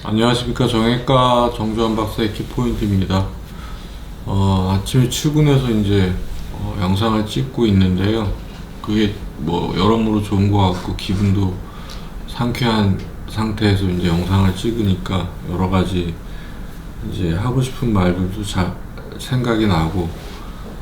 안녕하십니까. 정형외과 정주환 박사의 키포인트입니다. 아침에 출근해서 이제 영상을 찍고 있는데요. 그게 뭐 여러모로 좋은 것 같고 기분도 상쾌한 상태에서 이제 영상을 찍으니까 여러 가지 이제 하고 싶은 말들도 잘 생각이 나고,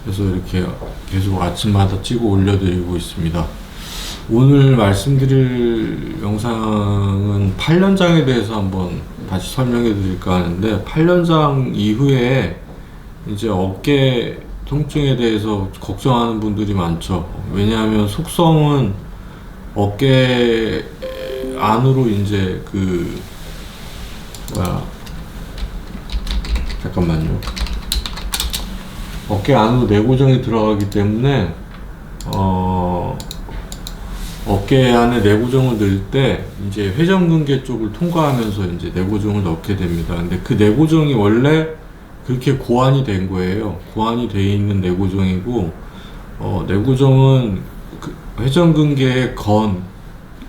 그래서 이렇게 계속 아침마다 찍어 올려드리고 있습니다. 오늘 말씀드릴 영상은 8년장에 대해서 한번 다시 설명해 드릴까 하는데, 8년장 이후에 이제 어깨 통증에 대해서 걱정하는 분들이 많죠. 왜냐하면 속성은 어깨 안으로 이제 잠깐만요. 어깨 안으로 내고정이 들어가기 때문에 어깨 안에 내고정을 넣을 때 이제 회전근개 쪽을 통과하면서 이제 내고정을 넣게 됩니다. 근데 그 내고정이 원래 그렇게 고안이 된 거예요. 고안이 돼 있는 내고정이고, 내고정은 그 회전근개의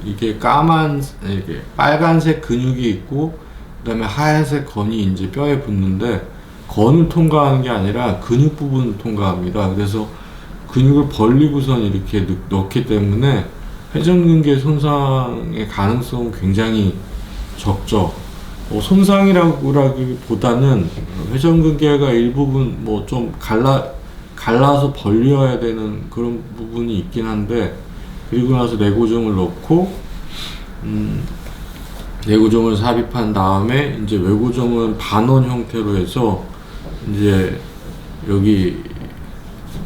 이게 이게 빨간색 근육이 있고, 그 다음에 하얀색 건이 이제 뼈에 붙는데, 건을 통과하는 게 아니라 근육 부분을 통과합니다. 그래서 근육을 벌리고선 이렇게 넣기 때문에 회전근개 손상의 가능성은 굉장히 적죠. 손상이라기보다는 회전근개가 일부분 뭐 좀 갈라서 벌려야 되는 그런 부분이 있긴 한데, 그리고 나서 내고정을 넣고 내고정을 삽입한 다음에 이제 외고정은 반원 형태로 해서 이제 여기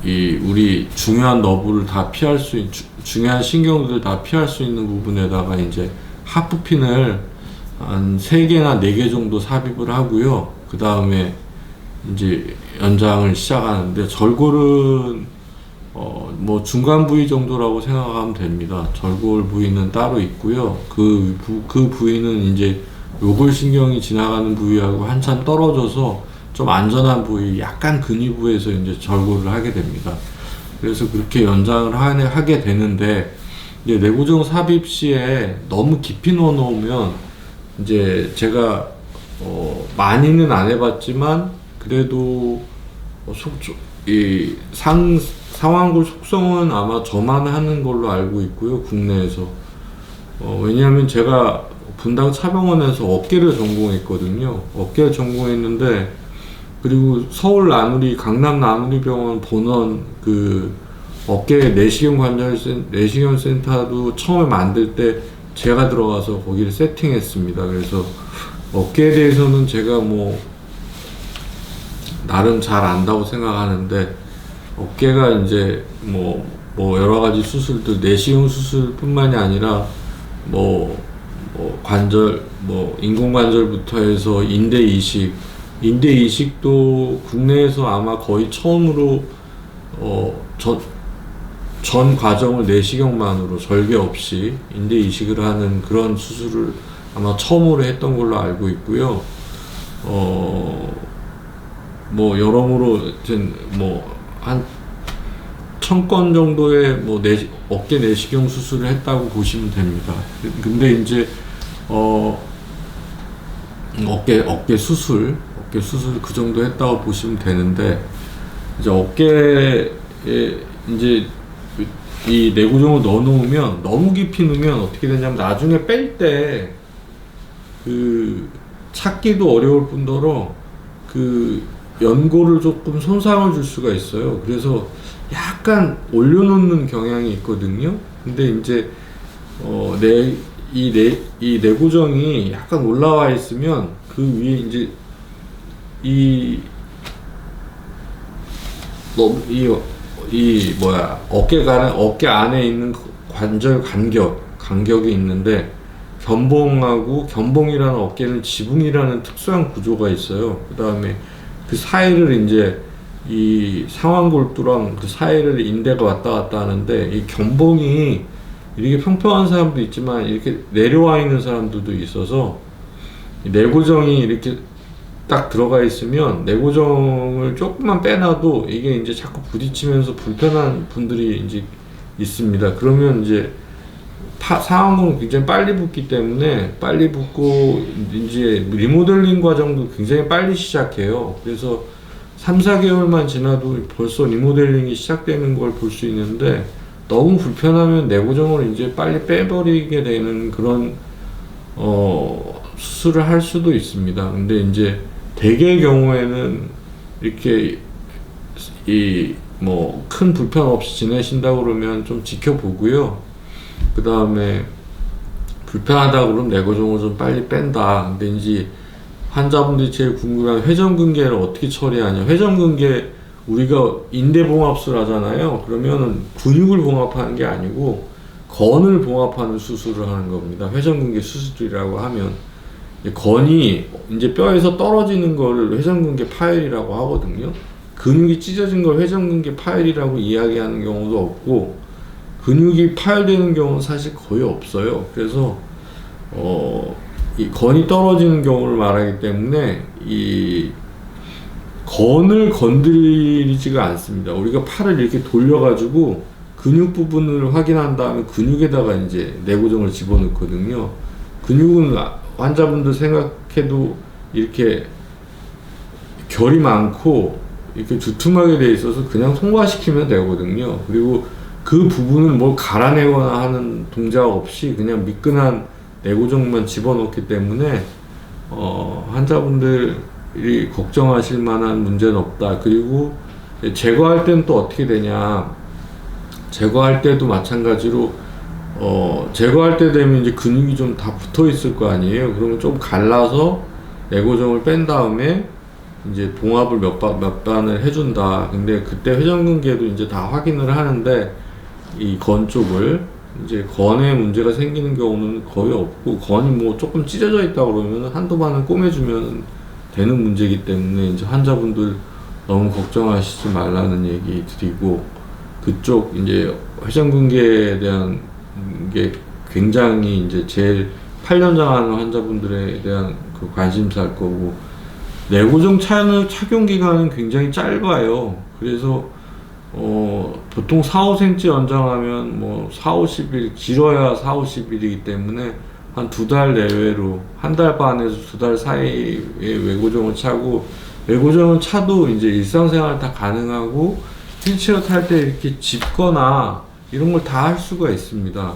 우리 중요한 너브를 다 피할 수 있는, 중요한 신경들을 다 피할 수 있는 부분에다가 이제 하프핀을 한 3개나 4개 정도 삽입을 하고요. 그 다음에 이제 연장을 시작하는데, 절골은 뭐 중간 부위 정도라고 생각하면 됩니다. 절골 부위는 따로 있고요. 그 부위는 이제 요골신경이 지나가는 부위하고 한참 떨어져서 좀 안전한 부위, 약간 근위부에서 이제 절골을 하게 됩니다. 그래서 그렇게 연장을 하게 되는데, 이제 내고정 삽입 시에 너무 깊이 넣어 놓으면, 이제 제가 많이는 안 해봤지만 그래도 상완골 속성은 아마 저만 하는 걸로 알고 있고요, 국내에서. 왜냐하면 제가 분당 차병원에서 어깨를 전공했거든요. 어깨를 전공했는데, 그리고 서울 나누리, 강남 나누리병원 본원 어깨 내시경 센터도 처음에 만들 때 제가 들어가서 거기를 세팅했습니다. 그래서 어깨에 대해서는 제가 뭐 나름 잘 안다고 생각하는데, 어깨가 이제 뭐 여러 가지 수술들, 내시경 수술뿐만이 아니라 관절, 인공관절부터 해서 인대 이식도 국내에서 아마 거의 처음으로 전 과정을 내시경만으로 절개 없이 인대 이식을 하는 그런 수술을 아마 처음으로 했던 걸로 알고 있고요. 여러모로 한 1000건 정도의 어깨 내시경 수술을 했다고 보시면 됩니다. 근데 이제 어깨 수술 그 정도 했다고 보시면 되는데, 이제 어깨에 이제 이 내구정을 넣어 놓으면, 너무 깊이 넣으면 어떻게 되냐면 나중에 뺄 때 찾기도 어려울 뿐더러 연골을 조금 손상을 줄 수가 있어요. 그래서 약간 올려놓는 경향이 있거든요. 근데 이제 이 내구정이 약간 올라와 있으면 그 위에 이제 어깨 안에 있는 관절 간격이 있는데, 견봉이라는 어깨는 지붕이라는 특수한 구조가 있어요. 그 다음에 그 사이를 이제 이 상완골두랑 그 사이를 인대가 왔다 갔다 하는데, 이 견봉이 이렇게 평평한 사람도 있지만 이렇게 내려와 있는 사람들도 있어서, 내고정이 이렇게 딱 들어가 있으면 내고정을 조금만 빼놔도 이게 이제 자꾸 부딪히면서 불편한 분들이 이제 있습니다. 그러면 이제 상하근은 굉장히 빨리 붓기 때문에 빨리 붓고 이제 리모델링 과정도 굉장히 빨리 시작해요. 그래서 3, 4개월만 지나도 벌써 리모델링이 시작되는 걸 볼 수 있는데 너무 불편하면 내고정을 이제 빨리 빼버리게 되는 그런 수술을 할 수도 있습니다. 근데 이제 대개의 경우에는 이렇게 뭐 큰 불편 없이 지내신다고 그러면 좀 지켜보고요. 그 다음에 불편하다 그러면 내고정을 좀 빨리 뺀다. 근데 이제 환자분들이 제일 궁금한 회전근개를 어떻게 처리하냐. 회전근개 우리가 인대봉합술 하잖아요. 그러면은 근육을 봉합하는 게 아니고 건을 봉합하는 수술을 하는 겁니다. 회전근개 수술이라고 하면 건이 이제 뼈에서 떨어지는 거를 회전근개 파열이라고 하거든요. 근육이 찢어진 걸 회전근개 파열이라고 이야기하는 경우도 없고 근육이 파열되는 경우는 사실 거의 없어요. 그래서 이 건이 떨어지는 경우를 말하기 때문에 이 건을 건드리지가 않습니다. 우리가 팔을 이렇게 돌려가지고 근육 부분을 확인한 다음에 근육에다가 이제 내고정을 집어넣거든요. 근육은 환자분들 생각해도 이렇게 결이 많고 이렇게 두툼하게 돼 있어서 그냥 통과시키면 되거든요. 그리고 그 부분을 뭘 갈아내거나 하는 동작 없이 그냥 미끈한 내고정만 집어넣기 때문에 환자분들이 걱정하실 만한 문제는 없다. 그리고 제거할 때는 또 어떻게 되냐. 제거할 때도 마찬가지로 제거할 때 되면 이제 근육이 좀 다 붙어 있을 거 아니에요. 그러면 좀 갈라서 내고정을 뺀 다음에 이제 봉합을 몇 반을 해준다. 근데 그때 회전근개도 이제 다 확인을 하는데 이 건 쪽을 이제 건에 문제가 생기는 경우는 거의 없고 건이 뭐 조금 찢어져 있다 그러면 한두 반은 꼬매주면 되는 문제이기 때문에 이제 환자분들 너무 걱정하시지 말라는 얘기 드리고 그쪽 이제 회전근개에 대한 게 굉장히 이제 제일 8년장 하는 환자분들에 대한 그 관심사일 거고 내고정 착용 기간은 굉장히 짧아요. 그래서 보통 4, 5cm 연장하면 뭐 4, 50일 길어야 4, 50일이기 때문에 한 2달 내외로 한 달 반에서 2달 사이에 외고정을 차고 외고정을 차도 이제 일상생활 다 가능하고 휠체어 탈 때 이렇게 짚거나 이런 걸 다 할 수가 있습니다.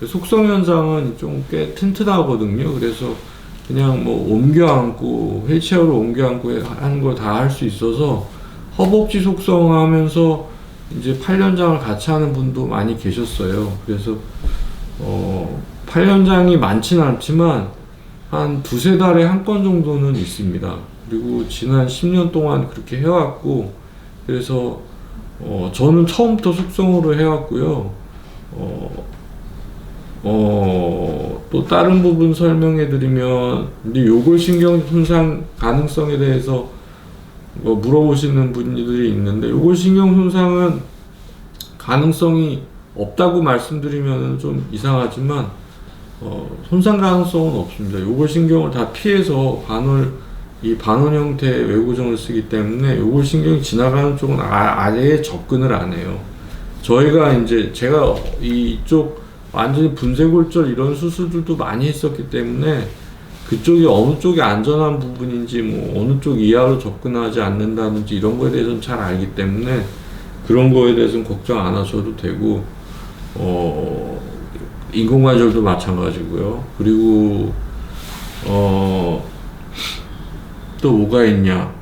속성 현상은 좀 꽤 튼튼하거든요. 그래서 그냥 뭐 옮겨 앉고 휠체어로 옮겨 앉고 하는 걸 다 할 수 있어서 허벅지 속성하면서 이제 8년장을 같이 하는 분도 많이 계셨어요. 그래서 8년장이 많지는 않지만 한 2-3달에 한 건 정도는 있습니다. 그리고 지난 10년 동안 그렇게 해왔고 그래서 저는 처음부터 속성으로 해왔고요. 또 다른 부분 설명해 드리면 근데 요골신경 손상 가능성에 대해서 물어보시는 분들이 있는데 요골신경 손상은 가능성이 없다고 말씀드리면 좀 이상하지만 손상 가능성은 없습니다. 요골신경을 다 피해서 반원 형태의 외고정을 쓰기 때문에 요골신경이 지나가는 쪽은 아예 접근을 안 해요. 제가 이쪽 완전히 분쇄골절 이런 수술들도 많이 했었기 때문에 그쪽이 어느 쪽이 안전한 부분인지 뭐 어느 쪽 이하로 접근하지 않는다든지 이런 거에 대해서는 잘 알기 때문에 그런 거에 대해서는 걱정 안 하셔도 되고 인공관절도 마찬가지고요. 그리고 또 뭐가 있냐.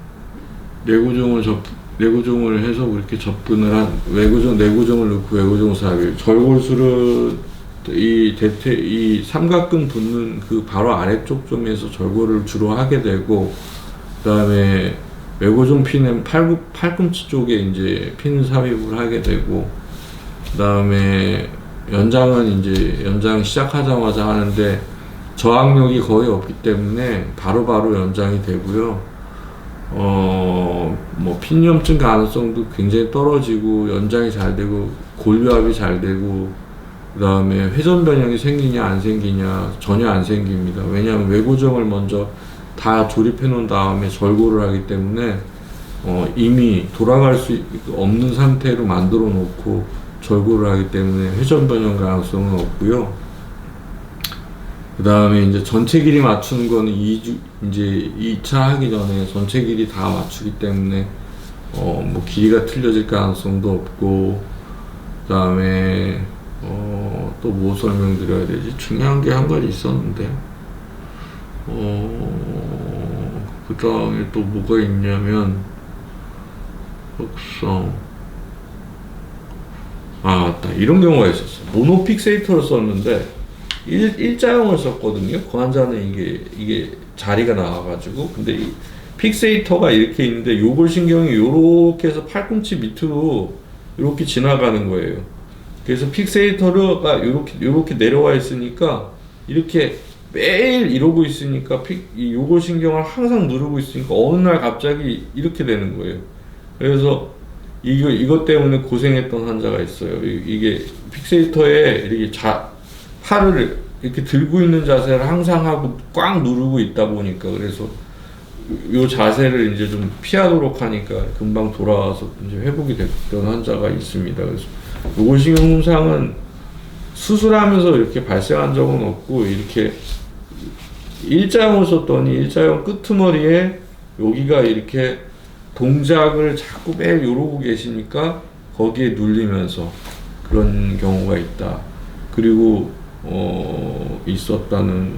내고정을 해서 그렇게 접근을 한 내고정을 넣고 외고정 삽입 절골술은 이 삼각근 붙는 그 바로 아래쪽 점에서 절골을 주로 하게 되고 그 다음에 외고정 피는 팔꿈치 쪽에 이제 핀 삽입을 하게 되고 그 다음에 연장은 이제 연장 시작하자마자 하는데 저항력이 거의 없기 때문에 바로바로 연장이 되고요. 뭐 핀염증 가능성도 굉장히 떨어지고 연장이 잘 되고 골유합이 잘 되고 그 다음에 회전 변형이 생기냐 안 생기냐 전혀 안 생깁니다. 왜냐하면 외고정을 먼저 다 조립해 놓은 다음에 절골을 하기 때문에 이미 돌아갈 수 없는 상태로 만들어 놓고 절골을 하기 때문에 회전 변형 가능성은 없고요. 그 다음에 이제 전체 길이 맞추는 거는 이제 2차 하기 전에 전체 길이 다 맞추기 때문에 뭐 길이가 틀려질 가능성도 없고, 그 다음에 또 뭐 설명드려야 되지? 중요한 게 한 가지 있었는데, 그 다음에 또 뭐가 있냐면, 역성. 맞다. 이런 경우가 있었어. 모노 픽세이터를 썼는데, 일자형을 썼거든요. 그 환자는 이게 자리가 나와가지고. 근데 이 픽세이터가 이렇게 있는데, 요골신경이 요렇게 해서 팔꿈치 밑으로 이렇게 지나가는 거예요. 그래서 픽세이터가 요렇게 내려와 있으니까, 이렇게 매일 이러고 있으니까, 이 요골신경을 항상 누르고 있으니까, 어느 날 갑자기 이렇게 되는 거예요. 그래서, 이것 때문에 고생했던 환자가 있어요. 이게 픽세이터에 이렇게 팔을 이렇게 들고 있는 자세를 항상 하고 꽉 누르고 있다 보니까, 그래서 요 자세를 이제 좀 피하도록 하니까 금방 돌아와서 이제 회복이 됐던 환자가 있습니다. 그래서 요골신경 손상은 수술하면서 이렇게 발생한 적은 없고, 이렇게 일자형을 썼더니 일자형 끄트머리에 여기가 이렇게 동작을 자꾸 매일 이러고 계시니까 거기에 눌리면서 그런 경우가 있다. 그리고 있었다는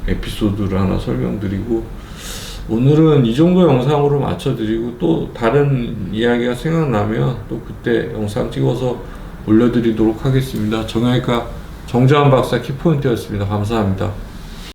에피소드를 하나 설명드리고, 오늘은 이 정도 영상으로 맞춰드리고, 또 다른 이야기가 생각나면 또 그때 영상 찍어서 올려드리도록 하겠습니다. 정형외과 정재환 박사 키포인트였습니다. 감사합니다.